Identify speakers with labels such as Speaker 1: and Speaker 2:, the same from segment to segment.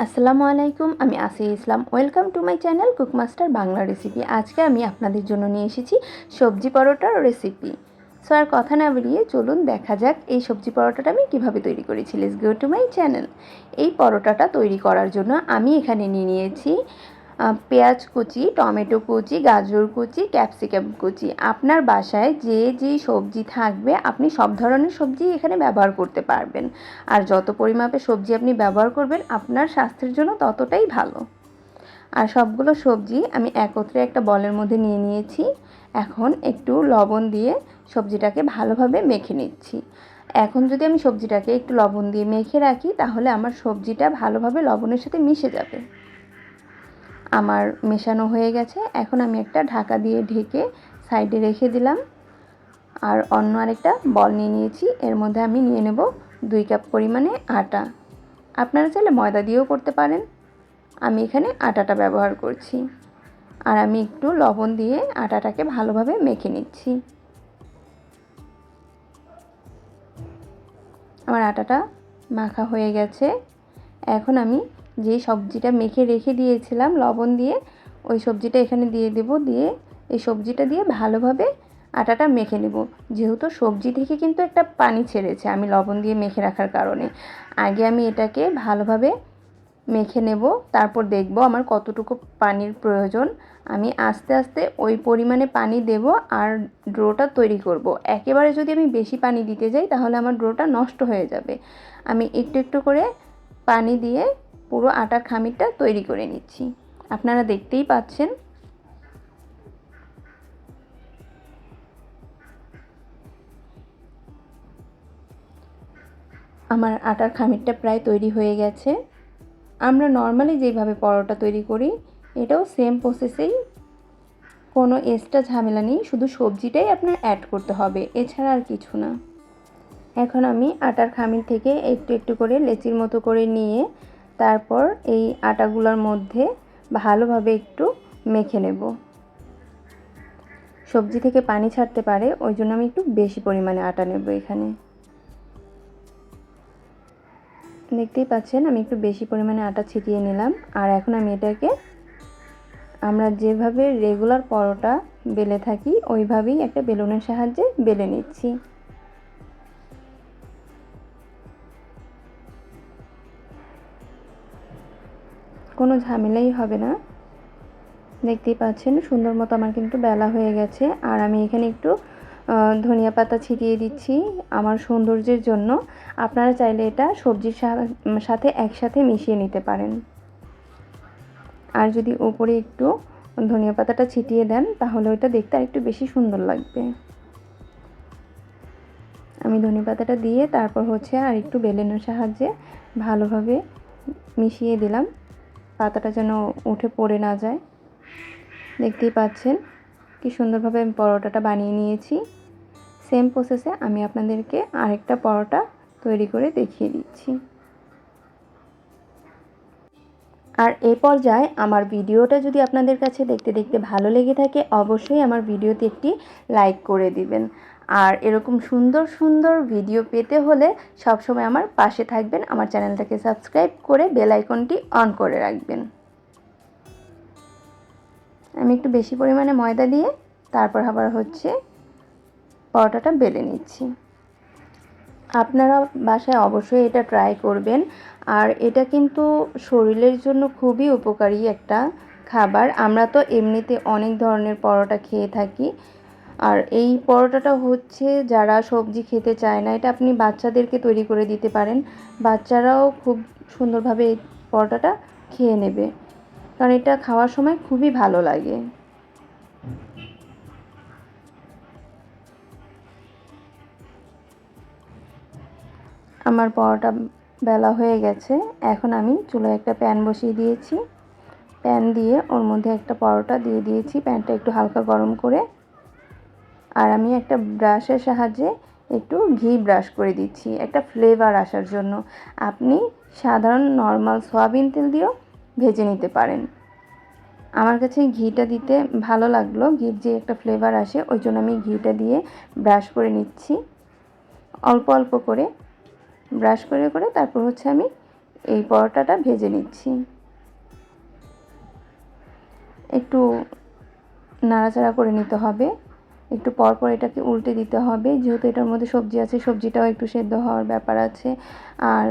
Speaker 1: আসসালামু আলাইকুম, আমি Asiya Islam. Welcome to my channel cook master Bangla recipe. আজকে আমি আপনাদের জন্য নিয়ে এসেছি সবজি পরোটার রেসিপি। সো আর কথা না বেরিয়ে চলুন দেখা যাক এই সবজি পরোটাটা আমি কীভাবে তৈরি করেছি। Let's go to my channel. এই পরোটাটা তৈরি করার জন্য আমি এখানে নিয়ে নিয়েছি পেঁয়াজ কুচি, টমেটো কুচি, গাজর কুচি, ক্যাপসিকাম কুচি। আপনার বাসায় যে সবজি থাকবে আপনি সব ধরনের সবজি এখানে ব্যবহার করতে পারবেন। আর যত পরিমাপে সবজি আপনি ব্যবহার করবেন আপনার স্বাস্থ্যের জন্য ততটাই ভালো। আর সবগুলো সবজি আমি একত্রে একটা বলের মধ্যে নিয়ে নিয়েছি। এখন একটু লবণ দিয়ে সবজিটাকে ভালোভাবে মেখে নিচ্ছি। এখন যদি আমি সবজিটাকে একটু লবণ দিয়ে মেখে রাখি তাহলে আমার সবজিটা ভালোভাবে লবণের সাথে মিশে যাবে। আমার মেশানো হয়ে গেছে। এখন আমি একটা ঢাকা দিয়ে ঢেকে সাইডে রেখে দিলাম। আর অন্য আরেকটা বল নিয়ে নিয়েছি। এর মধ্যে আমি নিয়ে নেব 2 কাপ পরিমাণে আটা। আপনারা চাইলে ময়দা দিয়েও করতে পারেন, আমি এখানে আটাটা ব্যবহার করছি। আর আমি একটু লবণ দিয়ে আটাটাকে ভালোভাবে মেখে নিচ্ছি। আমার আটাটা মাখা হয়ে গেছে। এখন আমি যে সবজিটা মেখে রেখে দিয়েছিলাম লবণ দিয়ে, ওই সবজিটা এখানে দিয়ে দেব। দিয়ে এই সবজিটা দিয়ে ভালোভাবে আটাটা মেখে নেব। যেহেতু সবজি থেকে কিন্তু একটা পানি ছেড়েছে আমি লবণ দিয়ে মেখে রাখার কারণে, আগে আমি এটাকে ভালোভাবে মেখে নেব। তারপর দেখব আমার কতটুকু পানির প্রয়োজন। আমি আস্তে আস্তে ওই পরিমাণে পানি দেব আর ডোটা তৈরি করব। একেবারে যদি আমি বেশি পানি দিতে যাই তাহলে আমার ডোটা নষ্ট হয়ে যাবে। আমি একটু একটু করে পানি দিয়ে পুরো আটার খামিরটা তৈরি করে নিচ্ছি। আপনারা দেখতেই পাচ্ছেন। আমার আটার খামিরটা প্রায় তৈরি হয়ে গেছে। আমরা নর্মালি যেভাবে পরোটা তৈরি করি এটাও সেম প্রসেসেই, কোনো এক্সট্রা ঝামেলা নেই, শুধু সবজিটাই আপনার অ্যাড করতে হবে, এছাড়া আর কিছু না। এখন আমি আটার খামির থেকে একটু একটু করে লেচির মতো করে নিয়ে তারপর এই আটাগুলোর মধ্যে ভালোভাবে একটু মেখে নেব। সবজি থেকে পানি ছাড়তে পারে, ওই জন্য আমি একটু বেশি পরিমাণে আটা নেব এখানে। দেখতেই পাচ্ছেন আমি একটু বেশি পরিমাণে আটা ছিটিয়ে নিলাম। আর এখন আমি এটাকে আমরা যেভাবে রেগুলার পরোটা বেলে থাকি ওইভাবেই একটা বেলুনের সাহায্যে বেলে নিচ্ছি। কোনো ঝামেলাই হবে না। দেখতেই পাচ্ছেন সুন্দর মতো আমার কিন্তু বেলা হয়ে গেছে। আর আমি এখানে একটু ধনিয়া পাতা ছিটিয়ে দিচ্ছি আমার সৌন্দর্যের জন্য। আপনারা চাইলে এটা সবজির সাথে একসাথে মিশিয়ে নিতে পারেন। আর যদি উপরে একটু ধনিয়া পাতাটা ছিটিয়ে দেন তাহলে ওটা দেখতে আরেকটু বেশি সুন্দর লাগবে। আমি ধনিয়া পাতাটা দিয়ে তারপর আর একটু বেলুনের সাহায্যে ভালোভাবে মিশিয়ে দিলাম, পাতাটা যেন উঠে পড়ে না যায়। দেখতেই পাচ্ছেন কি সুন্দরভাবে আমি পরোটাটা বানিয়ে নিয়েছি। সেম প্রসেসে আমি আপনাদেরকে আরেকটা পরোটা তৈরি করে দেখিয়ে দিচ্ছি। আর এই পর্যায়ে আমার ভিডিওটা যদি আপনাদের কাছে দেখতে দেখতে ভালো লেগে থাকে অবশ্যই আমার ভিডিওতে একটি লাইক করে দিবেন। আর এরকম সুন্দর সুন্দর ভিডিও পেতে হলে সবসময় আমার পাশে থাকবেন, আমার চ্যানেলটাকে সাবস্ক্রাইব করে বেল আইকনটি অন করে রাখবেন। আমি একটু বেশি পরিমাণে ময়দা দিয়ে তারপর আবার পরোটাটা বেলে নিচ্ছি। আপনারা বাসায় অবশ্যই এটা ট্রাই করবেন। আর এটা কিন্তু শরীরের জন্য খুবই উপকারী একটা খাবার। আমরা তো এমনিতে অনেক ধরনের পরোটা খেয়ে থাকি। আর এই পরোটাটা যারা সবজি খেতে চায় না, এটা আপনি বাচ্চাদেরকে তৈরি করে দিতে পারেন। বাচ্চারাও খুব সুন্দরভাবে এই পরোটাটা খেয়ে নেবে, কারণ এটা খাওয়ার সময় খুবই ভালো লাগে। আমার পরোটা বেলা হয়ে গেছে। এখন আমি চুলায় একটা প্যান বসিয়ে দিয়েছি। প্যান দিয়ে ওর মধ্যে একটা পরোটা দিয়ে দিয়েছি, প্যানটা একটু হালকা গরম করে। আর আমি একটা ব্রাশের সাহায্যে একটু ঘি ব্রাশ করে দিচ্ছি একটা ফ্লেভার আসার জন্য। আপনি সাধারণ নর্মাল সয়াবিন তেল দিয়েও ভেজে নিতে পারেন। আমার কাছে ঘিটা দিতে ভালো লাগলো, ঘির যে একটা ফ্লেভার আসে ওই জন্য আমি ঘিটা দিয়ে ব্রাশ করে নিচ্ছি। অল্প অল্প করে ব্রাশ করে করে তারপর আমি এই পরোটাটা ভেজে নিচ্ছি। একটু নাড়াচাড়া করে নিতে হবে, একটু পরপর এটাকে উল্টে দিতে হবে, যেহেতু এটার মধ্যে সবজি আছে, সবজিটাও একটু সেদ্ধ হওয়ার ব্যাপার আছে। আর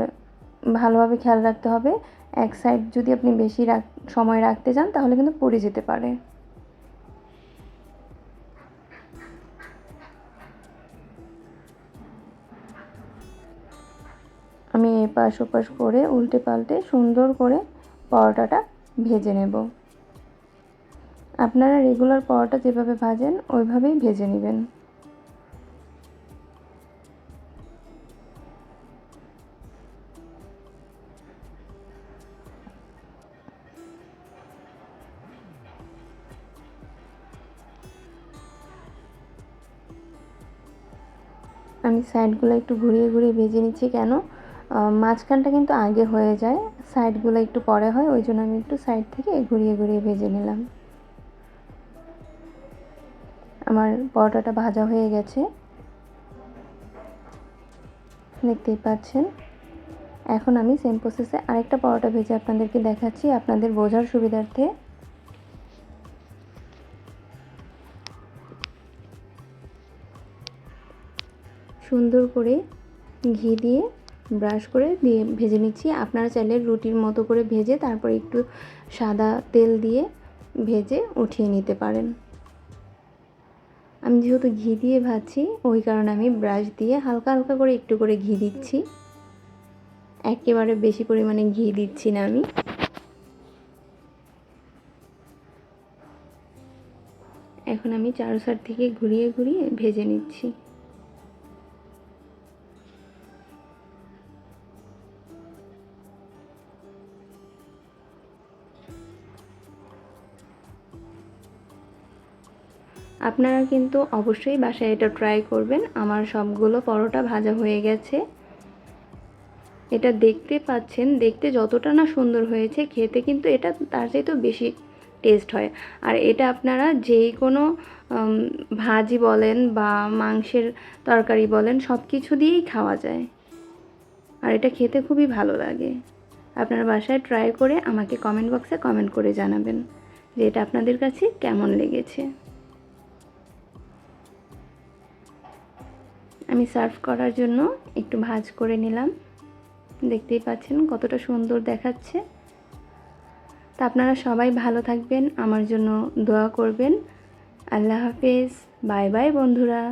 Speaker 1: ভালোভাবে খেয়াল রাখতে হবে, এক সাইড যদি আপনি বেশি সময় রাখতে চান তাহলে কিন্তু পুড়ে যেতে পারে। আমি এপাশ ওপাশ করে উল্টে পাল্টে সুন্দর করে পরোটাটা ভেজে নেব। আপনারা রেগুলার পরোটা যেভাবে ভাজেন ওইভাবেই ভেজে নেবেন। আমি সাইডগুলো একটু ঘুরিয়ে ঘুরিয়ে ভেজে নিচ্ছি, কেন মাঝখানটা কিন্তু আগে হয়ে যায়, সাইডগুলো একটু পরে হয়, ওই জন্য আমি একটু সাইড থেকে ঘুরিয়ে ঘুরিয়ে ভেজে নিলাম। আমার পরোটাটা ভাজা হয়ে গেছে, দেখতেই পাচ্ছেন। এখন আমি সেম প্রসেসে আরেকটা পরোটা ভেজে আপনাদেরকে দেখাচ্ছি আপনাদের বোঝার সুবিধার্থে। সুন্দর করে ঘি দিয়ে ব্রাশ করে দিয়ে ভেজে নিচ্ছি। আপনারা চাইলে রুটির মতো করে ভেজে তারপর একটু সাদা তেল দিয়ে ভেজে উঠিয়ে নিতে পারেন। আমি যেহেতু ঘি দিয়ে ভাজছি ওই কারণে আমি ব্রাশ দিয়ে হালকা হালকা করে একটু করে ঘি দিচ্ছি, একেবারে বেশি পরিমাণে ঘি দিচ্ছি না আমি। এখন আমি চারো সাইড থেকে ঘুরিয়ে ঘুরিয়ে ভেজে নিচ্ছি। আপনারা কিন্তু অবশ্যই বাসায় এটা ট্রাই করবেন। আমার সবগুলো পরোটা ভাজা হয়ে গেছে। এটা দেখতে পাচ্ছেন, দেখতে যতটা না সুন্দর হয়েছে, খেতে কিন্তু এটা তার চাইতেও বেশি টেস্ট হয়। আর এটা আপনারা যেই কোনো ভাজি বলেন বা মাংসের তরকারি বলেন, সব কিছু দিয়েই খাওয়া যায়। আর এটা খেতে খুবই ভালো লাগে। আপনারা বাসায় ট্রাই করে আমাকে কমেন্ট বক্সে কমেন্ট করে জানাবেন যে এটা আপনাদের কাছে কেমন লেগেছে। আমি সার্ভ করার জন্য একটু ভাজ করে নিলাম, দেখতেই পাচ্ছেন কতটা সুন্দর দেখাচ্ছে। তা আপনারা সবাই ভালো থাকবেন, আমার জন্য দোয়া করবেন। আল্লাহ হাফেজ, বাই বাই বন্ধুরা।